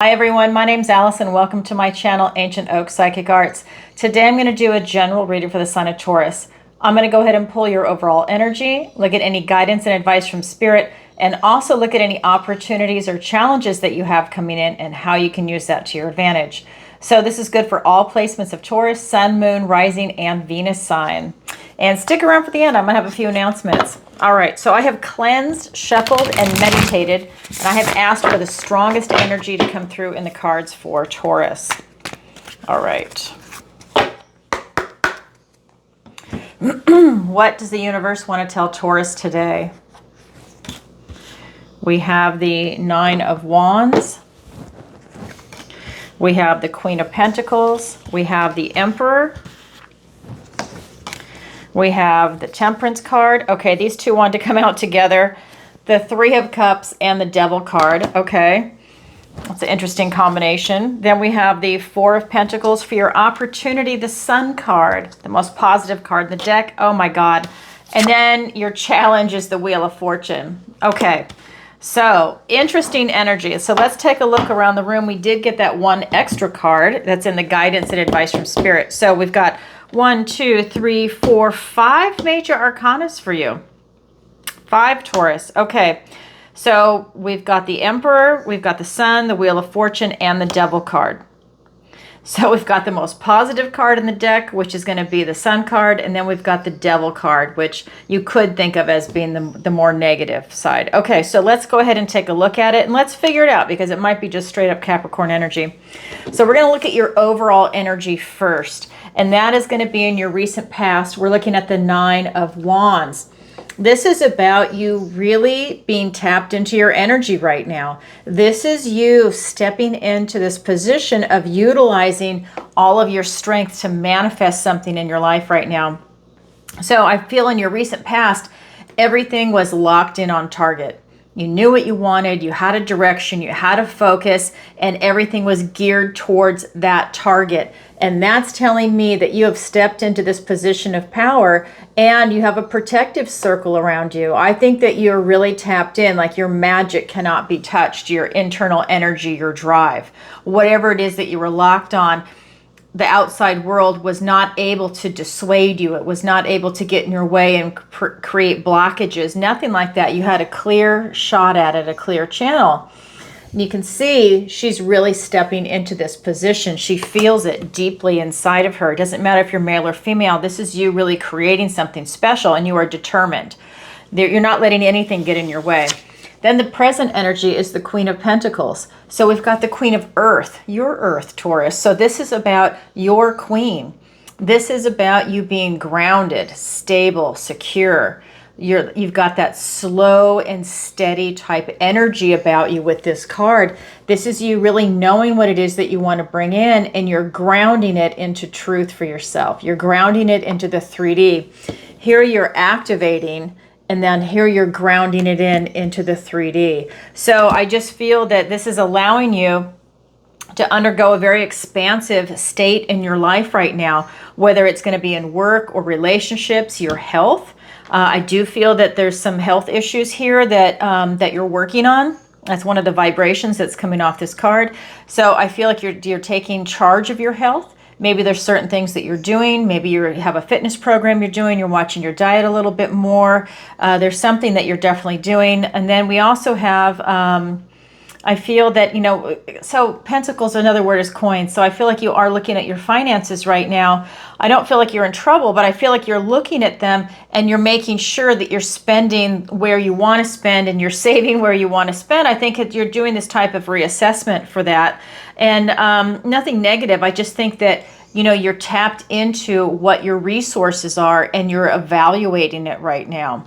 Hi everyone, my name's Alison. Welcome to my channel, Ancient Oak Psychic Arts. Today I'm going to do a general reading for the sign of Taurus. I'm going to go ahead and pull your overall energy, look at any guidance and advice from Spirit, and also look at any opportunities or challenges that you have coming in and how you can use that to your advantage. So this is good for all placements of Taurus, Sun, Moon, Rising, and Venus sign. And stick around for the end. I'm going to have a few announcements. All right, so I have cleansed, shuffled, and meditated, and I have asked for the strongest energy to come through in the cards for Taurus. All right. What does the universe want to tell Taurus today? We have the Nine of Wands. We have the Queen of Pentacles. We have the Emperor. We have the Temperance card. Okay, these two want to come out together. The Three of Cups and the Devil card. Okay, that's an interesting combination. Then we have the Four of Pentacles for your opportunity. The Sun card, the most positive card in the deck. Oh my God. And then your challenge is the Wheel of Fortune. Okay, so interesting energy. So let's take a look around the room. We did get that one extra card that's in the guidance and advice from Spirit. So we've got 1, 2, 3, 4, 5 major arcanas for you. 5 Taurus. Okay, so we've got the Emperor, we've got the Sun, the Wheel of Fortune, and the Devil card. So we've got the most positive card in the deck, which is going to be the Sun card, and then we've got the Devil card, which you could think of as being the more negative side. Okay, so let's go ahead and take a look at it, and let's figure it out, because it might be just straight up Capricorn energy. So we're going to look at your overall energy first, and that is going to be in your recent past. We're looking at the Nine of Wands. This is about you really being tapped into your energy right now. This is you stepping into this position of utilizing all of your strength to manifest something in your life right now. So I feel in your recent past, everything was locked in on target. You knew what you wanted, you had a direction, you had a focus, and everything was geared towards that target. And that's telling me that you have stepped into this position of power and you have a protective circle around you. I think that you're really tapped in, like your magic cannot be touched, your internal energy, your drive. Whatever it is that you were locked on, the outside world was not able to dissuade you. It was not able to get in your way and create blockages. Nothing like that. You had a clear shot at it, a clear channel. You can see she's really stepping into this position. She feels it deeply inside of her. It doesn't matter if you're male or female. This is you really creating something special, and you are determined. You're not letting anything get in your way. Then the present energy is the Queen of Pentacles. So we've got the Queen of Earth, your Earth, Taurus. So this is about your queen. This is about you being grounded, stable, secure. You've got that slow and steady type energy about you with this card. This is you really knowing what it is that you want to bring in, and you're grounding it into truth for yourself. You're grounding it into the 3D. Here you're activating, and then here you're grounding it into the 3D. So I just feel that this is allowing you to undergo a very expansive state in your life right now, whether it's going to be in work or relationships, your health. I do feel that there's some health issues here that that you're working on. That's one of the vibrations that's coming off this card. So I feel like you're taking charge of your health. Maybe there's certain things that you're doing. Maybe you have a fitness program you're doing. You're watching your diet a little bit more. There's something that you're definitely doing. And then we also have, I feel that, so Pentacles, another word is coins. So I feel like you are looking at your finances right now. I don't feel like you're in trouble, but I feel like you're looking at them and you're making sure that you're spending where you want to spend and you're saving where you want to spend. I think that you're doing this type of reassessment for that. And nothing negative. I just think that, you're tapped into what your resources are and you're evaluating it right now.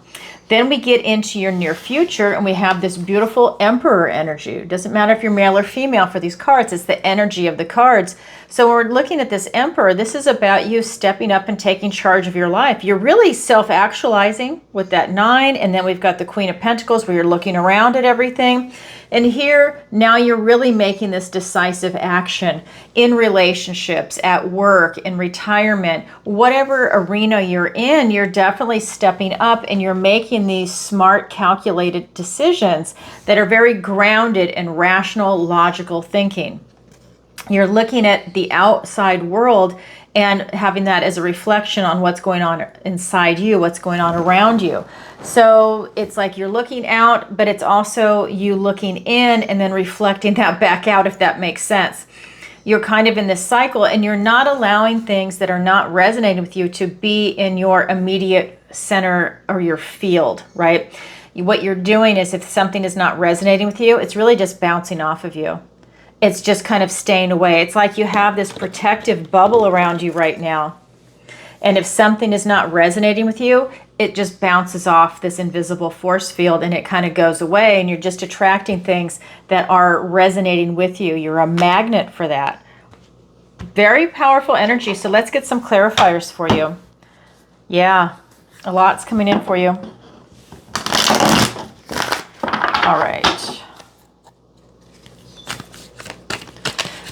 Then we get into your near future and we have this beautiful Emperor energy. It doesn't matter if you're male or female for these cards, it's the energy of the cards. So when we're looking at this Emperor, this is about you stepping up and taking charge of your life. You're really self-actualizing with that 9, and then we've got the Queen of Pentacles where you're looking around at everything. And here, now you're really making this decisive action in relationships, at work, in retirement, whatever arena you're in, you're definitely stepping up and you're making these smart, calculated decisions that are very grounded in rational, logical thinking. You're looking at the outside world and having that as a reflection on what's going on inside you, what's going on around you. So it's like you're looking out, but it's also you looking in and then reflecting that back out, if that makes sense. You're kind of in this cycle and you're not allowing things that are not resonating with you to be in your immediate center or your field, right? What you're doing is, if something is not resonating with you, it's really just bouncing off of you. It's just kind of staying away. It's like you have this protective bubble around you right now. And if something is not resonating with you, it just bounces off this invisible force field and it kind of goes away, and you're just attracting things that are resonating with you. You're a magnet for that. Very powerful energy. So let's get some clarifiers for you. Yeah, a lot's coming in for you. All right.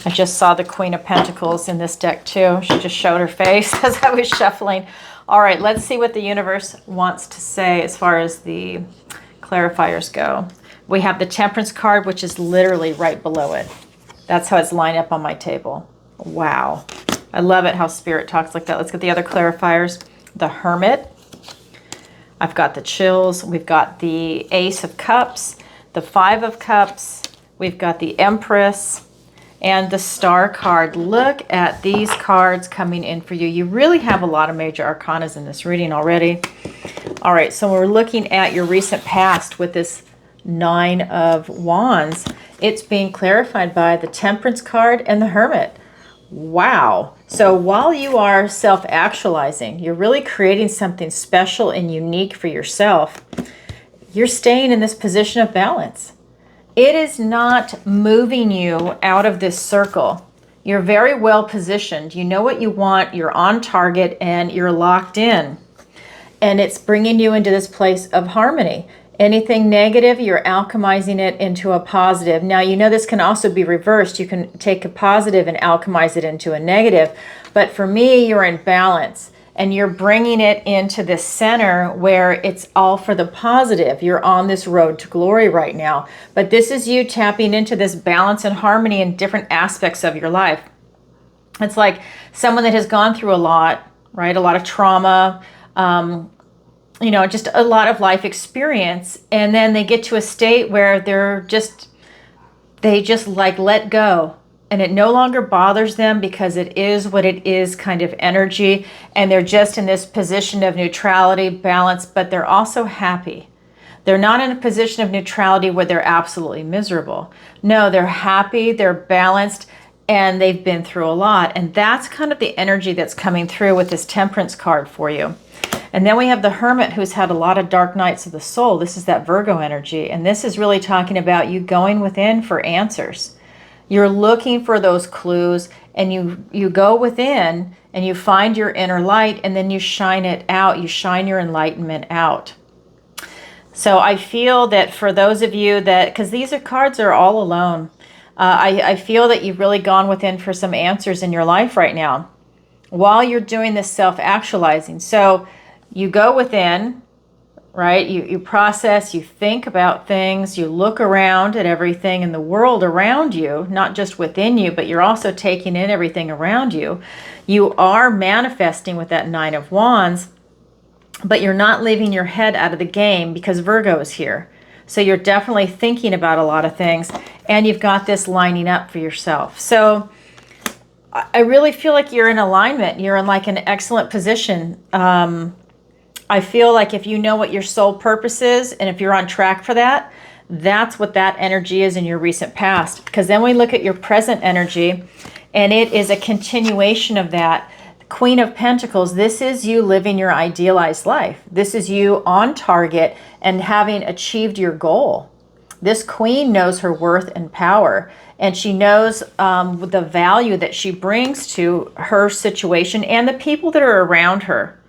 I just saw the Queen of Pentacles in this deck too. She just showed her face as I was shuffling. All right, let's see what the universe wants to say as far as the clarifiers go. We have the Temperance card, which is literally right below it. That's how it's lined up on my table. Wow. I love it how Spirit talks like that. Let's get the other clarifiers. The Hermit. I've got the chills. We've got the Ace of Cups, the Five of Cups. We've got the Empress. And the Star card. Look at these cards coming in for you. You really have a lot of major arcanas in this reading already. All right, so we're looking at your recent past with this Nine of Wands. It's being clarified by the Temperance card and the Hermit. Wow. So while you are self-actualizing, you're really creating something special and unique for yourself. You're staying in this position of balance. It is not moving you out of this circle. You're very well positioned. You know what you want. You're on target and you're locked in. And it's bringing you into this place of harmony. Anything negative, you're alchemizing it into a positive. Now, you know this can also be reversed. You can take a positive and alchemize it into a negative. But for me, you're in balance. And you're bringing it into the center where it's all for the positive. You're on this road to glory right now. But this is you tapping into this balance and harmony in different aspects of your life. It's like someone that has gone through a lot, right? A lot of trauma, you know, just a lot of life experience. And then they get to a state where they just like let go. And it no longer bothers them because it is what it is kind of energy. And they're just in this position of neutrality, balance, but they're also happy. They're not in a position of neutrality where they're absolutely miserable. No, they're happy, they're balanced, and they've been through a lot. And that's kind of the energy that's coming through with this Temperance card for you. And then we have the Hermit, who's had a lot of dark nights of the soul. This is that Virgo energy. And this is really talking about you going within for answers. You're looking for those clues, and you go within and you find your inner light, and then you shine it out. You shine your enlightenment out. So I feel that for those of you that, because these cards are all alone, I feel that you've really gone within for some answers in your life right now while you're doing this self-actualizing. So you go within, right? You process, you think about things, you look around at everything in the world around you, not just within you, but you're also taking in everything around you. You are manifesting with that Nine of Wands, but you're not leaving your head out of the game because Virgo is here. So you're definitely thinking about a lot of things, and you've got this lining up for yourself. So I really feel like you're in alignment. You're in like an excellent position. I feel like if you know what your soul purpose is, and if you're on track for that, that's what that energy is in your recent past. Because then we look at your present energy, and it is a continuation of that. Queen of Pentacles, this is you living your idealized life. This is you on target and having achieved your goal. This queen knows her worth and power, and she knows the value that she brings to her situation and the people that are around her.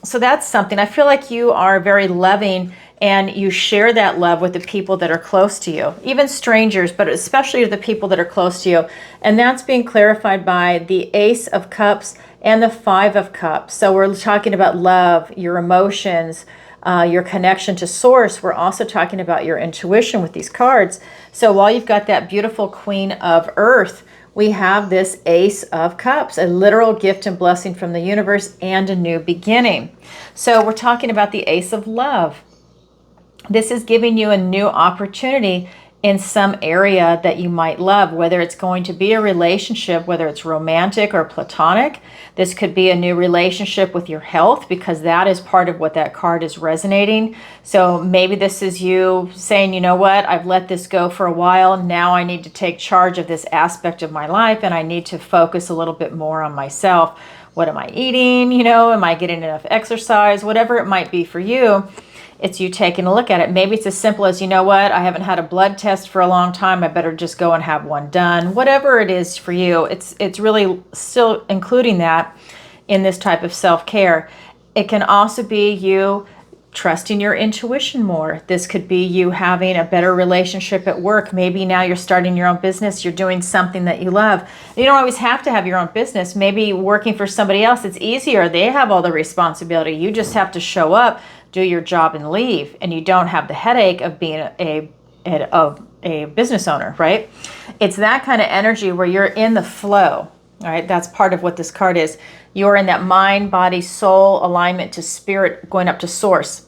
So that's something. I feel like you are very loving and you share that love with the people that are close to you, even strangers, but especially the people that are close to you. And that's being clarified by the Ace of Cups and the Five of Cups. So we're talking about love, your emotions, your connection to source. We're also talking about your intuition with these cards. So while you've got that beautiful Queen of Earth, we have this Ace of Cups, a literal gift and blessing from the universe and a new beginning. So we're talking about the Ace of Love. This is giving you a new opportunity in some area that you might love, whether it's going to be a relationship, whether it's romantic or platonic. This could be a new relationship with your health, because that is part of what that card is resonating. So maybe this is you saying, you know what, I've let this go for a while. Now I need to take charge of this aspect of my life, and I need to focus a little bit more on myself. What am I eating? You know, am I getting enough exercise? Whatever it might be for you. It's you taking a look at it. Maybe it's as simple as, you know what, I haven't had a blood test for a long time. I better just go and have one done. Whatever it is for you, it's really still including that in this type of self-care. It can also be you trusting your intuition more. This could be you having a better relationship at work. Maybe now you're starting your own business. You're doing something that you love. You don't always have to have your own business. Maybe working for somebody else, it's easier. They have all the responsibility. You just have to show up, do your job, and leave. And you don't have the headache of being a business owner, right? It's that kind of energy where you're in the flow. All right, that's part of what this card is. You're in that mind, body, soul alignment to spirit, going up to source.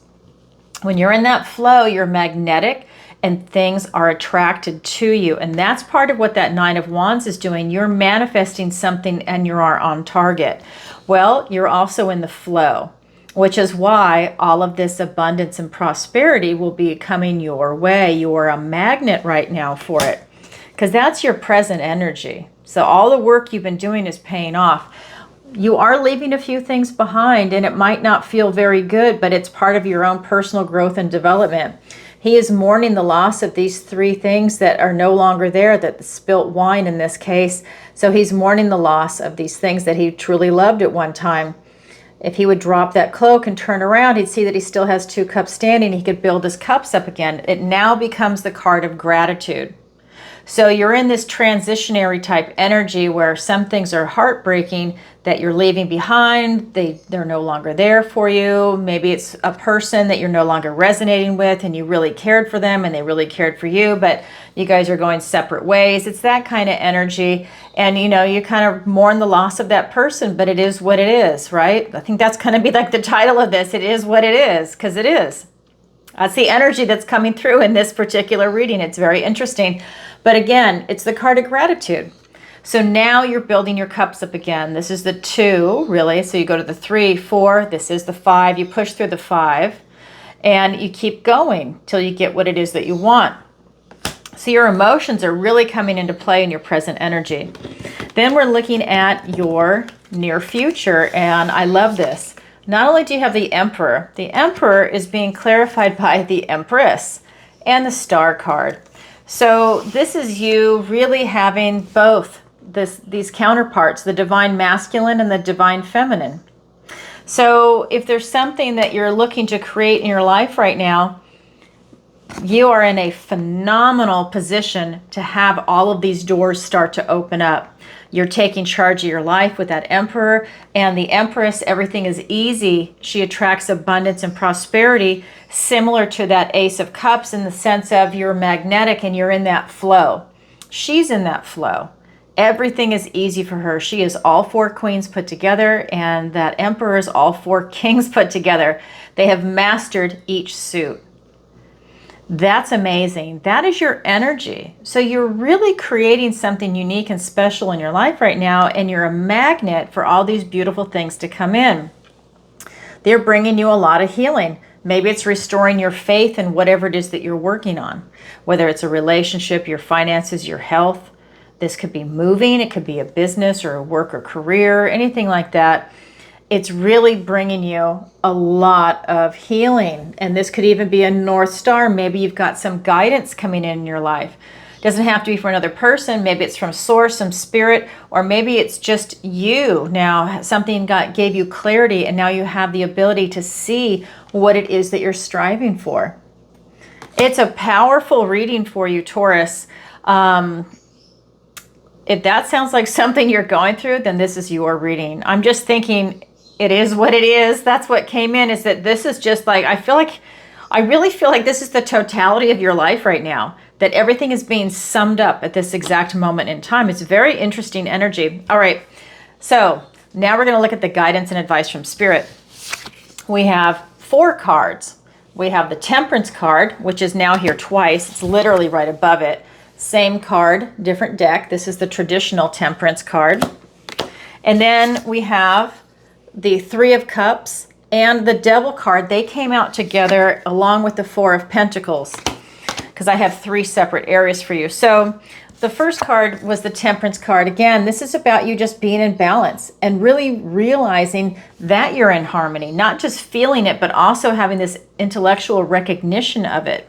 When you're in that flow, you're magnetic and things are attracted to you. And that's part of what that Nine of Wands is doing. You're manifesting something and you are on target. Well, you're also in the flow, which is why all of this abundance and prosperity will be coming your way. You are a magnet right now for it, because that's your present energy. So all the work you've been doing is paying off. You are leaving a few things behind, and it might not feel very good, but it's part of your own personal growth and development. He is mourning the loss of these three things that are no longer there, that the spilt wine in this case. So he's mourning the loss of these things that he truly loved at one time. If he would drop that cloak and turn around, he'd see that he still has two cups standing. He could build his cups up again. It now becomes the card of gratitude. So you're in this transitionary type energy where some things are heartbreaking that you're leaving behind. They're no longer there for you. Maybe it's a person that you're no longer resonating with and you really cared for them and they really cared for you, but you guys are going separate ways. It's that kind of energy. And you know, you kind of mourn the loss of that person, but it is what it is, right? I think that's going to be like the title of this. It is what it is, because it is. That's the energy that's coming through in this particular reading. It's very interesting. But again, it's the card of gratitude. So now you're building your cups up again. This is the 2, really. So you go to the 3, 4. This is the 5. You push through the 5. And you keep going till you get what it is that you want. So your emotions are really coming into play in your present energy. Then we're looking at your near future. And I love this. Not only do you have the Emperor is being clarified by the Empress and the Star card. So this is you really having both these counterparts, the divine masculine and the divine feminine. So if there's something that you're looking to create in your life right now, you are in a phenomenal position to have all of these doors start to open up. You're taking charge of your life with that Emperor and the Empress. Everything is easy. She attracts abundance and prosperity, similar to that Ace of Cups in the sense of you're magnetic and you're in that flow. She's in that flow. Everything is easy for her. She is all 4 queens put together, and that Emperor is all 4 kings put together. They have mastered each suit. That's amazing. That is your energy. So you're really creating something unique and special in your life right now, and you're a magnet for all these beautiful things to come in. They're bringing you a lot of healing. Maybe it's restoring your faith in whatever it is that you're working on, whether it's a relationship, your finances, your health. This could be moving. It could be a business or a work or career, anything like that. It's really bringing you a lot of healing. And this could even be a North Star. Maybe you've got some guidance coming in your life. Doesn't have to be for another person. Maybe it's from source, some spirit, or maybe it's just you. Now, something gave you clarity, and now you have the ability to see what it is that you're striving for. It's a powerful reading for you, Taurus. If that sounds like something you're going through, then this is your reading. I'm just thinking it is what it is. That's what came in, is that this is just like, I really feel like this is the totality of your life right now, that everything is being summed up at this exact moment in time. It's very interesting energy. All right, so now we're going to look at the guidance and advice from Spirit. We have 4 cards. We have the Temperance card, which is now here twice. It's literally right above it. Same card, different deck. This is the traditional Temperance card. And then we have the 3 of Cups and the Devil card. They came out together along with the 4 of Pentacles, because I have 3 separate areas for you. So the first card was the Temperance card. Again, this is about you just being in balance and really realizing that you're in harmony, not just feeling it, but also having this intellectual recognition of it.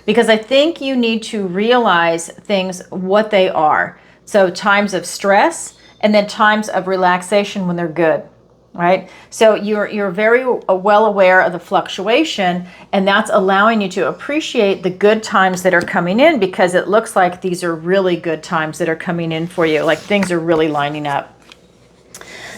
Because I think you need to realize things, what they are. So times of stress and then times of relaxation when they're good, right? So you're very well aware of the fluctuation, and that's allowing you to appreciate the good times that are coming in, because it looks like these are really good times that are coming in for you, like things are really lining up.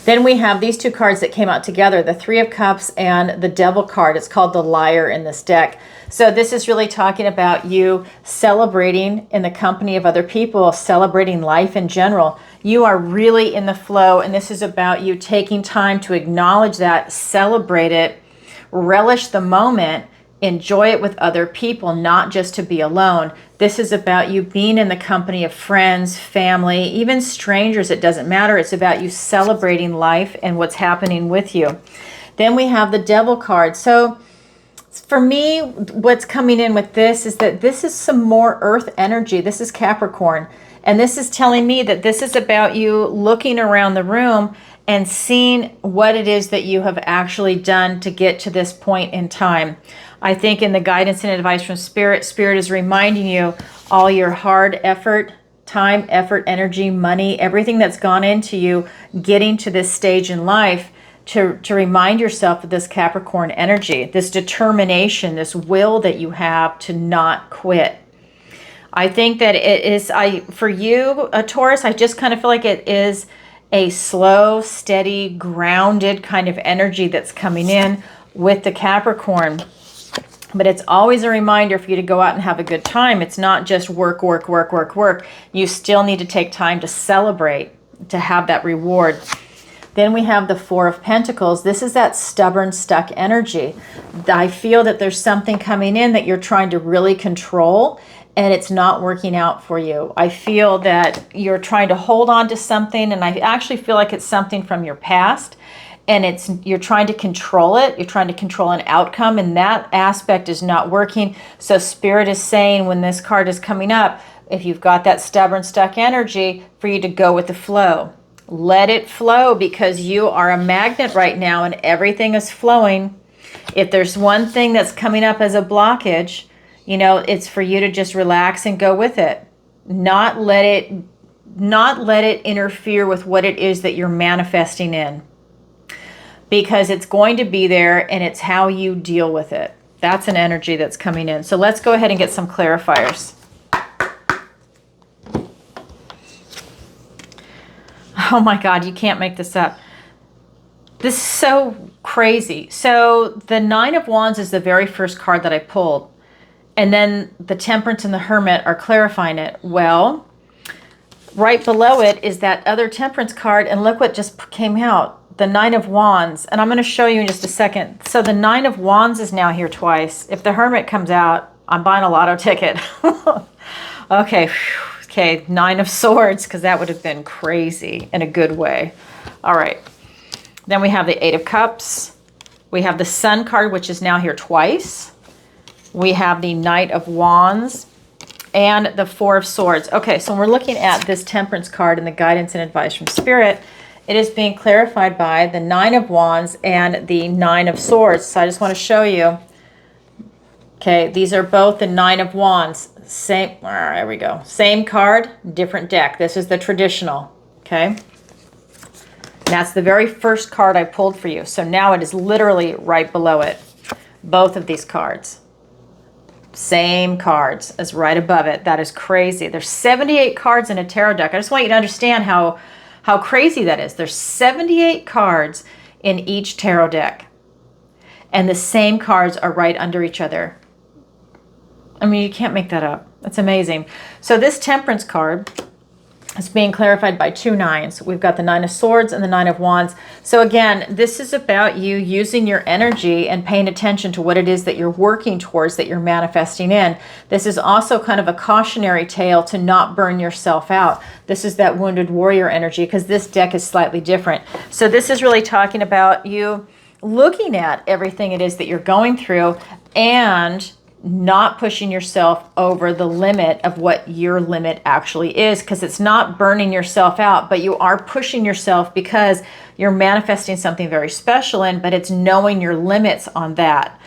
Then we have these 2 cards that came out together, the 3 of Cups and the Devil card. It's called the Liar in this deck. So this is really talking about you celebrating in the company of other people, celebrating life in general. You are really in the flow, and this is about you taking time to acknowledge that, celebrate it, relish the moment, enjoy it with other people, not just to be alone. This is about you being in the company of friends, family, even strangers. It doesn't matter. It's about you celebrating life and what's happening with you. Then we have the Devil card. So for me, what's coming in with this is that this is some more earth energy. This is Capricorn. And this is telling me that this is about you looking around the room and seeing what it is that you have actually done to get to this point in time. I think in the guidance and advice from Spirit, Spirit is reminding you all your hard effort, time, effort, energy, money, everything that's gone into you getting to this stage in life, to remind yourself of this Capricorn energy, this determination, this will that you have to not quit. I think that it is, for you, Taurus, I just kind of feel like it is a slow, steady, grounded kind of energy that's coming in with the Capricorn. But it's always a reminder for you to go out and have a good time. It's not just work, work, work, work, work. You still need to take time to celebrate, to have that reward. Then we have the 4 of Pentacles. This is that stubborn, stuck energy. I feel that there's something coming in that you're trying to really control, and it's not working out for you. I feel that you're trying to hold on to something, and I actually feel like it's something from your past, and you're trying to control it. You're trying to control an outcome, and that aspect is not working. So Spirit is saying, when this card is coming up, if you've got that stubborn, stuck energy, for you to go with the flow. Let it flow, because you are a magnet right now and everything is flowing. If there's one thing that's coming up as a blockage, you know, it's for you to just relax and go with it. Not let it interfere with what it is that you're manifesting in. Because it's going to be there, and it's how you deal with it. That's an energy that's coming in. So let's go ahead and get some clarifiers. Oh my God, you can't make this up. This is so crazy. So the 9 of Wands is the very first card that I pulled. And then the Temperance and the Hermit are clarifying it. Well, right below it is that other Temperance card, and look what just came out. The 9 of Wands, and I'm going to show you in just a second. So the 9 of Wands is now here twice. If the Hermit comes out, I'm buying a lotto ticket. Okay, 9 of Swords, because that would have been crazy in a good way. All right. Then we have the 8 of Cups. We have the Sun card, which is now here twice. We have the Knight of Wands and the 4 of Swords. Okay, so when we're looking at this Temperance card and the guidance and advice from Spirit, it is being clarified by the 9 of Wands and the 9 of Swords. So I just want to show you Okay, these are both the 9 of Wands. Same, there we go. Same card, different deck. This is the traditional, okay? That's the very first card I pulled for you. So now it is literally right below it. Both of these cards. Same cards as right above it. That is crazy. There's 78 cards in a tarot deck. I just want you to understand how crazy that is. There's 78 cards in each tarot deck. And the same cards are right under each other. I mean, you can't make that up. That's amazing. So this Temperance card is being clarified by 2 9s. We've got the 9 of Swords and the 9 of Wands. So again, this is about you using your energy and paying attention to what it is that you're working towards, that you're manifesting in. This is also kind of a cautionary tale to not burn yourself out. This is that wounded warrior energy, because this deck is slightly different. So this is really talking about you looking at everything it is that you're going through and not pushing yourself over the limit of what your limit actually is, because it's not burning yourself out, but you are pushing yourself because you're manifesting something very special but it's knowing your limits on that.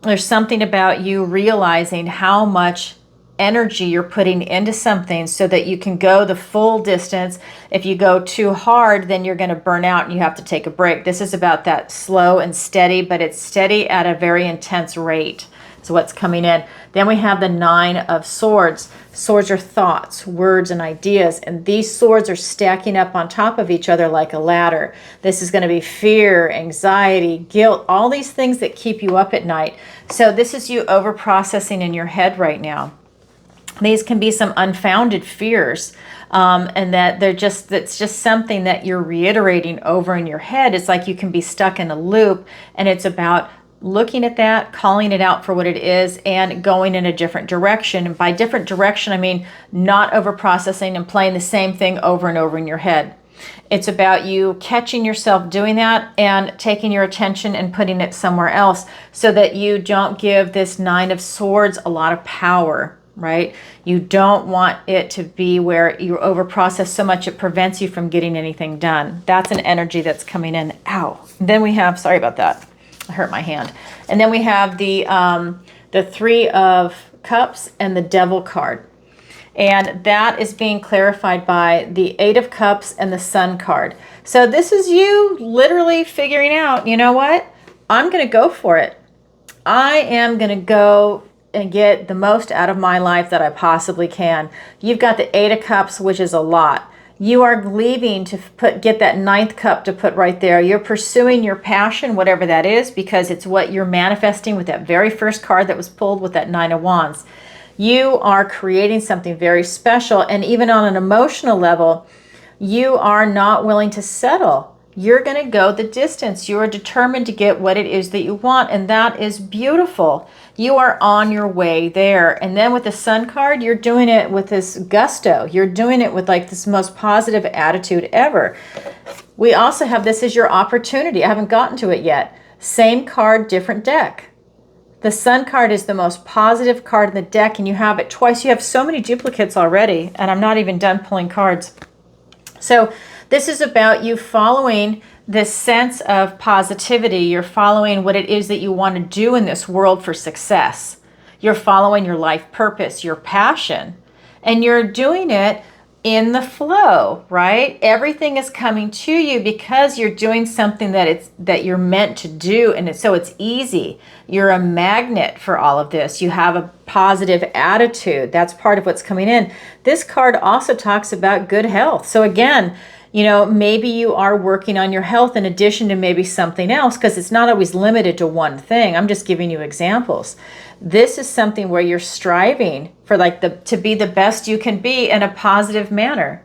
There's something about you realizing how much energy you're putting into something so that you can go the full distance. If you go too hard, then you're going to burn out and you have to take a break. This is about that slow and steady, but it's steady at a very intense rate. So what's coming in. Then we have the 9 of Swords. Swords are thoughts, words, and ideas. And these swords are stacking up on top of each other like a ladder. This is going to be fear, anxiety, guilt, all these things that keep you up at night. So this is you over-processing in your head right now. These can be some unfounded fears, and that it's just something that you're reiterating over in your head. It's like you can be stuck in a loop, and it's about looking at that, calling it out for what it is, and going in a different direction. And by different direction, I mean not over-processing and playing the same thing over and over in your head. It's about you catching yourself doing that and taking your attention and putting it somewhere else so that you don't give this 9 of Swords a lot of power, right? You don't want it to be where you over-process so much it prevents you from getting anything done. That's an energy that's coming in. Ow. Then we have, sorry about that. I hurt my hand. And then we have the 3 of Cups and the Devil card. And that is being clarified by the 8 of Cups and the Sun card. So this is you literally figuring out, you know what? I'm going to go for it. I am going to go and get the most out of my life that I possibly can. You've got the 8 of Cups, which is a lot. You are leaving to get that 9th cup to put right there. You're pursuing your passion, whatever that is, because it's what you're manifesting with that very first card that was pulled with that 9 of Wands. You are creating something very special, and even on an emotional level, you are not willing to settle. You're going to go the distance. You are determined to get what it is that you want, and that is beautiful. You are on your way there. And then with the Sun card, you're doing it with this gusto. You're doing it with like this most positive attitude ever. We also have this as your opportunity. I haven't gotten to it yet. Same card, different deck. The Sun card is the most positive card in the deck, and you have it twice. You have so many duplicates already, and I'm not even done pulling cards. So this is about you following this sense of positivity. You're following what it is that you want to do in this world for success. You're following your life purpose, your passion, and you're doing it in the flow, right? Everything is coming to you because you're doing something that you're meant to do, and so it's easy. You're a magnet for all of this. You have a positive attitude. That's part of what's coming in. This card also talks about good health. So again, you know, maybe you are working on your health in addition to maybe something else, because it's not always limited to one thing. I'm just giving you examples. This is something where you're striving for to be the best you can be in a positive manner,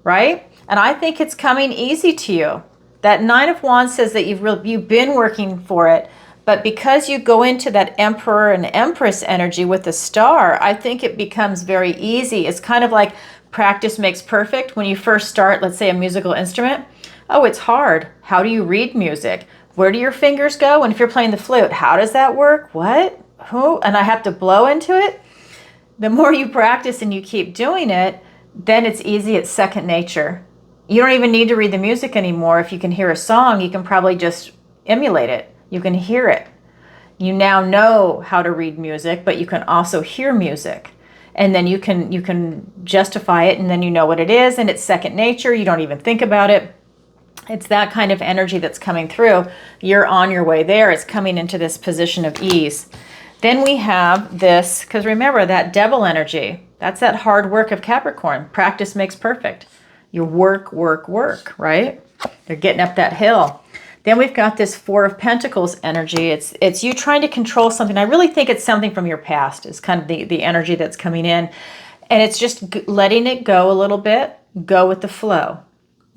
right? And I think it's coming easy to you. That 9 of Wands says that you've been working for it, but because you go into that Emperor and Empress energy with the Star, I think it becomes very easy. It's kind of like practice makes perfect. When you first start, let's say, a musical instrument, oh, it's hard. How do you read music? Where do your fingers go? And if you're playing the flute, how does that work? What? Who? And I have to blow into it? The more you practice and you keep doing it, then it's easy. It's second nature. You don't even need to read the music anymore. If you can hear a song, you can probably just emulate it. You can hear it. You now know how to read music, but you can also hear music. And then you can justify it, and then you know what it is, and it's second nature. You don't even think about it. It's that kind of energy that's coming through. You're on your way there. It's coming into this position of ease. Then we have this, because remember that devil energy, that's that hard work of Capricorn. Practice makes perfect. You work, work, work, right? They're getting up that hill. Then we've got this Four of Pentacles energy. It's you trying to control something. I really think it's something from your past is kind of the energy that's coming in. And it's just letting it go a little bit, go with the flow.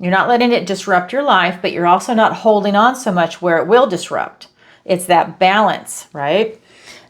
You're not letting it disrupt your life, but you're also not holding on so much where it will disrupt. It's that balance, right?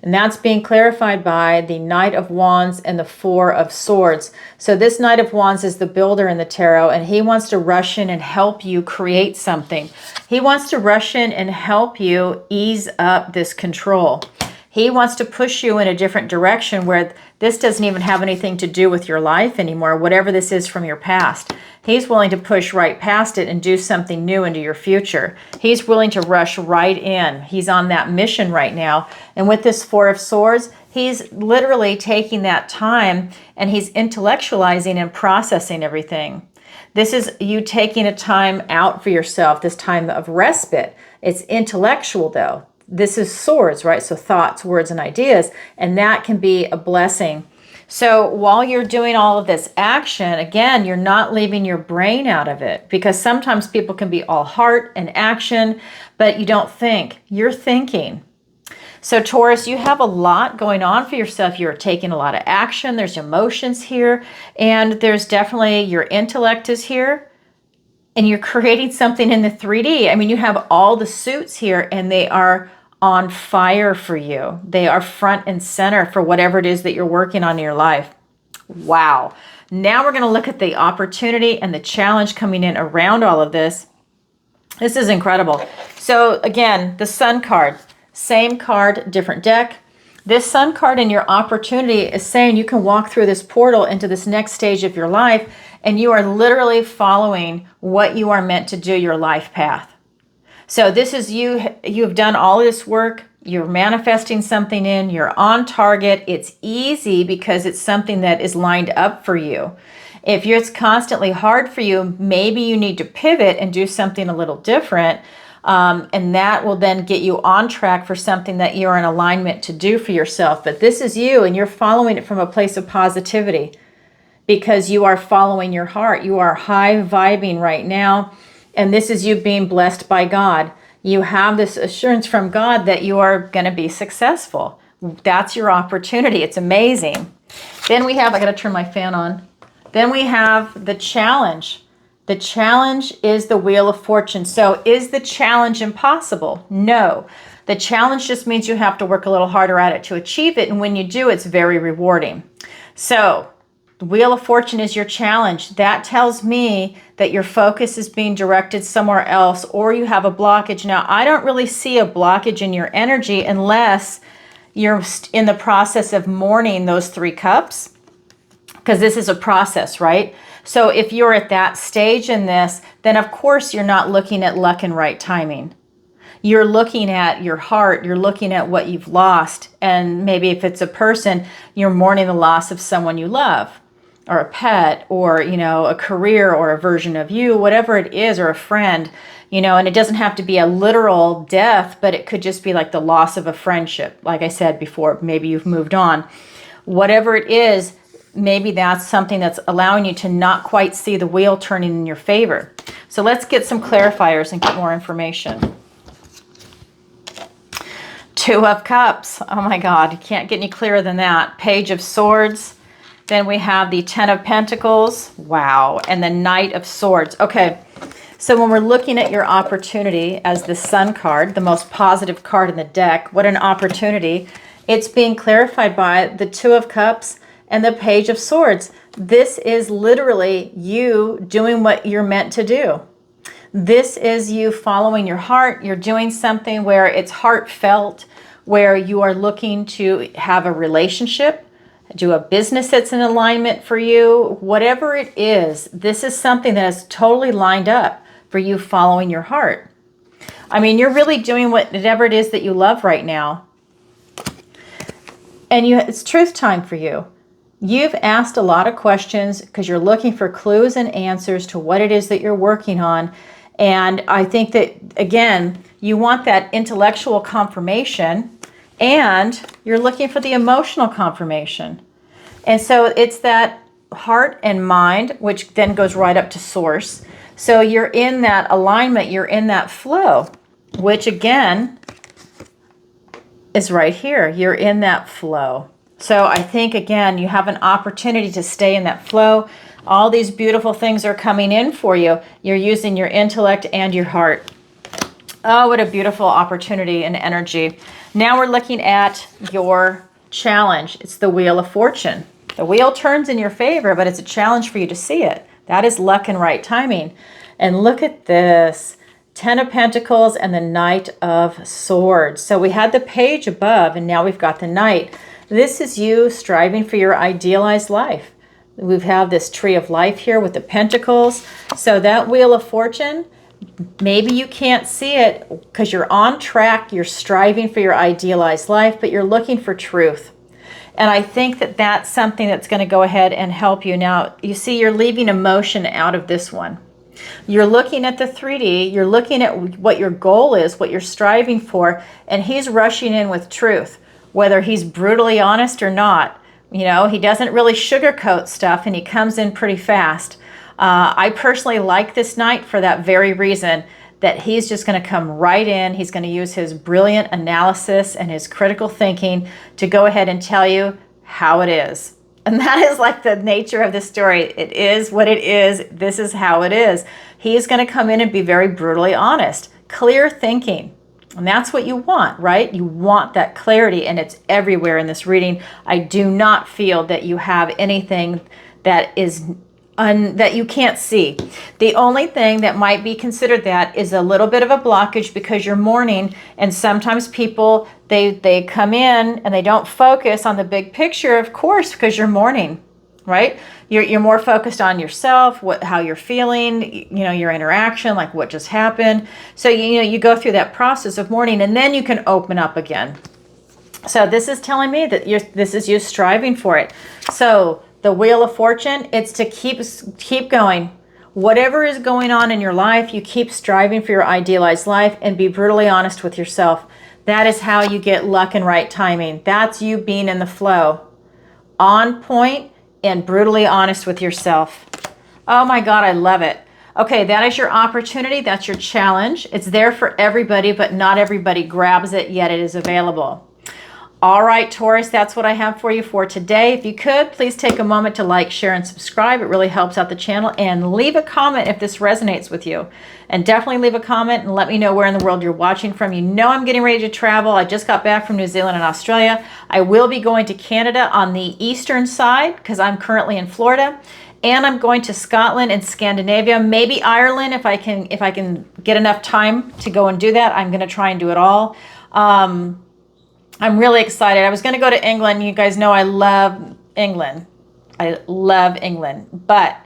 And that's being clarified by the Knight of Wands and the Four of Swords. So this Knight of Wands is the builder in the tarot, and he wants to rush in and help you create something. He wants to rush in and help you ease up this control. He wants to push you in a different direction where this doesn't even have anything to do with your life anymore, whatever this is from your past. He's willing to push right past it and do something new into your future. He's willing to rush right in. He's on that mission right now. And with this Four of Swords, he's literally taking that time and he's intellectualizing and processing everything. This is you taking a time out for yourself, this time of respite. It's intellectual though. This is swords, right? So thoughts, words, and ideas, and that can be a blessing. So while you're doing all of this action, again, you're not leaving your brain out of it, because sometimes people can be all heart and action, but you don't think. You're thinking. So Taurus, you have a lot going on for yourself. You're taking a lot of action. There's emotions here, and there's definitely your intellect is here. And you're creating something in the 3D. I mean, you have all the suits here, and they are on fire for you. They are front and center for whatever it is that you're working on in your life. Wow. Now we're going to look at the opportunity and the challenge coming in around all of this. This is incredible. So again, the Sun card, same card, different deck. This Sun card in your opportunity is saying you can walk through this portal into this next stage of your life, and you are literally following what you are meant to do, your life path. So this is you've done all this work, you're manifesting something in, you're on target. It's easy because it's something that is lined up for you. If it's constantly hard for you, maybe you need to pivot and do something a little different. And that will then get you on track for something that you're in alignment to do for yourself. But this is you, and you're following it from a place of positivity because you are following your heart. You are high vibing right now. And this is you being blessed by God. You have this assurance from God that you are going to be successful. That's your opportunity. It's amazing. Then we have, I got to turn my fan on. Then we have the challenge. The challenge is the Wheel of Fortune. So is the challenge impossible? No. The challenge just means you have to work a little harder at it to achieve it. And when you do, it's very rewarding. So the Wheel of Fortune is your challenge. That tells me that your focus is being directed somewhere else, or you have a blockage. Now, I don't really see a blockage in your energy unless you're in the process of mourning those 3 cups, because this is a process, right? So if you're at that stage in this, then of course you're not looking at luck and right timing. You're looking at your heart, you're looking at what you've lost, and maybe if it's a person, you're mourning the loss of someone you love, or a pet, or, you know, a career, or a version of you, whatever it is, or a friend, you know, and it doesn't have to be a literal death, but it could just be like the loss of a friendship. Like I said before, maybe you've moved on. Whatever it is, maybe that's something that's allowing you to not quite see the wheel turning in your favor. So let's get some clarifiers and get more information. 2 of Cups. Oh my God, you can't get any clearer than that. Page of Swords. Then we have the 10 of Pentacles. Wow. And the Knight of Swords. Okay. So when we're looking at your opportunity as the Sun card, the most positive card in the deck, what an opportunity. It's being clarified by the 2 of Cups and the Page of Swords. This is literally you doing what you're meant to do. This is you following your heart. You're doing something where it's heartfelt, where you are looking to have a relationship, do a business that's in alignment for you. Whatever it is, this is something that is totally lined up for you following your heart. I mean, you're really doing whatever it is that you love right now. And it's truth time for you. You've asked a lot of questions because you're looking for clues and answers to what it is that you're working on. And I think that, again, you want that intellectual confirmation and you're looking for the emotional confirmation. And so it's that heart and mind, which then goes right up to source. So you're in that alignment, you're in that flow, which again is right here. You're in that flow. So I think, again, you have an opportunity to stay in that flow. All these beautiful things are coming in for you. You're using your intellect and your heart. Oh, what a beautiful opportunity and energy. Now we're looking at your challenge. It's the Wheel of Fortune. The wheel turns in your favor, but it's a challenge for you to see it. That is luck and right timing. And look at this. 10 of Pentacles and the Knight of Swords. So we had the Page above, and now we've got the Knight. This is you striving for your idealized life. We have this Tree of Life here with the Pentacles. So that Wheel of Fortune, maybe you can't see it because you're on track, you're striving for your idealized life, but you're looking for truth. And I think that that's something that's going to go ahead and help you. Now, you see, you're leaving emotion out of this one. You're looking at the 3D, you're looking at what your goal is, what you're striving for, and he's rushing in with truth, whether he's brutally honest or not. You know, he doesn't really sugarcoat stuff, and he comes in pretty fast. I personally like this Knight for that very reason, that he's just going to come right in. He's going to use his brilliant analysis and his critical thinking to go ahead and tell you how it is. And that is like the nature of the story. It is what it is. This is how it is. He's going to come in and be very brutally honest, clear thinking. And that's what you want, right? You want that clarity, and it's everywhere in this reading. I do not feel that you have anything that is that you can't see. The only thing that might be considered that is a little bit of a blockage because you're mourning, and sometimes people, they come in and they don't focus on the big picture, of course, because you're mourning, right? You're more focused on yourself, how you're feeling, you know, your interaction, like what just happened. So, you know, you go through that process of mourning, and then you can open up again. So this is telling me that this is you striving for it. So the Wheel of Fortune, it's to keep going. Whatever is going on in your life, you keep striving for your idealized life and be brutally honest with yourself. That is how you get luck and right timing. That's you being in the flow, on point and brutally honest with yourself. Oh my God, I love it. Okay, that is your opportunity. That's your challenge. It's there for everybody, but not everybody grabs it, yet it is available. All right, Taurus, that's what I have for you for today. If you could, please take a moment to like, share, and subscribe. It really helps out the channel. And leave a comment if this resonates with you. And definitely leave a comment and let me know where in the world you're watching from. You know I'm getting ready to travel. I just got back from New Zealand and Australia. I will be going to Canada on the eastern side because I'm currently in Florida. And I'm going to Scotland and Scandinavia, maybe Ireland if I can get enough time to go and do that. I'm going to try and do it all. I'm really excited. I was going to go to England. You guys know I love England. I love England. But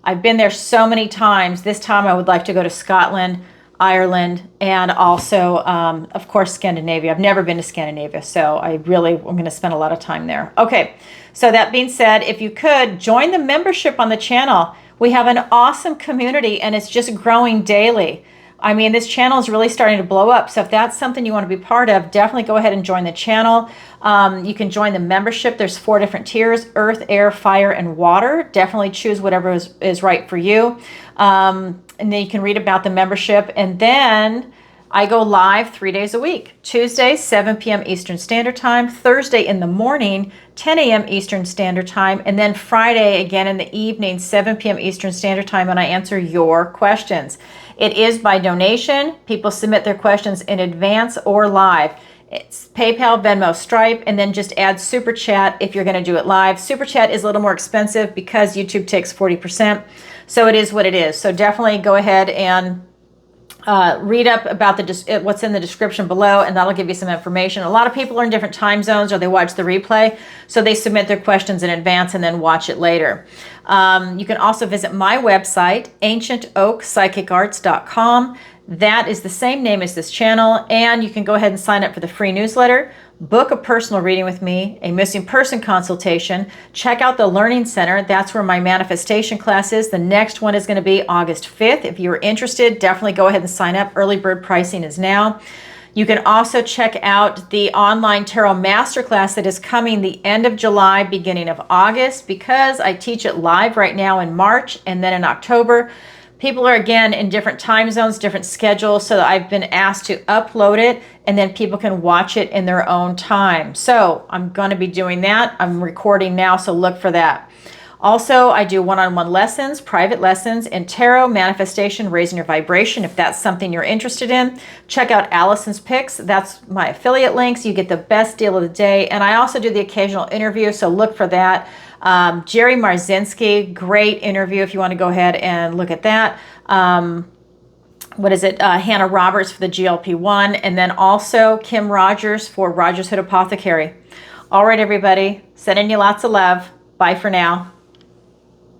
I've been there so many times. This time I would like to go to Scotland, Ireland, and also, of course, Scandinavia. I've never been to Scandinavia, so I'm going to spend a lot of time there. Okay, so that being said, if you could, join the membership on the channel. We have an awesome community, and it's just growing daily. I mean, this channel is really starting to blow up. So if that's something you want to be part of, definitely go ahead and join the channel. You can join the membership. There's 4 different tiers: earth, air, fire, and water. Definitely choose whatever is right for you. And then you can read about the membership. And then I go live 3 days a week. Tuesday, 7 p.m. Eastern Standard Time. Thursday in the morning, 10 a.m. Eastern Standard Time. And then Friday, again in the evening, 7 p.m. Eastern Standard Time, and I answer your questions. It is by donation. People submit their questions in advance or live. It's PayPal, Venmo, Stripe, and then just add Super Chat if you're going to do it live. Super Chat is a little more expensive because YouTube takes 40%. So it is what it is. So definitely go ahead and read up about what's in the description below, and that'll give you some information. A lot of people are in different time zones, or they watch the replay, so they submit their questions in advance and then watch it later. You can also visit my website, ancientoakpsychicarts.com. That is the same name as this channel, and you can go ahead and sign up for the free newsletter. book a personal reading with me, a missing person consultation, check out the Learning Center. That's where my manifestation class is. The next one is going to be August 5th. If you're interested, definitely go ahead and sign up. Early bird pricing is now. You can also check out the online tarot masterclass that is coming the end of July, beginning of August, because I teach it live right now in March and then in October. People are, again, in different time zones, different schedules, so I've been asked to upload it, and then people can watch it in their own time. So I'm going to be doing that. I'm recording now, so look for that. Also, I do one-on-one lessons, private lessons in tarot, manifestation, raising your vibration. If that's something you're interested in, check out Alison's Picks. That's my affiliate links. You get the best deal of the day. And I also do the occasional interview, so look for that. Jerry Marzinski, great interview if you want to go ahead and look at that. What is it? Hannah Roberts for the GLP-1, and then also Kim Rogers for Rogers Hood Apothecary. All right, everybody, sending you lots of love. Bye for now.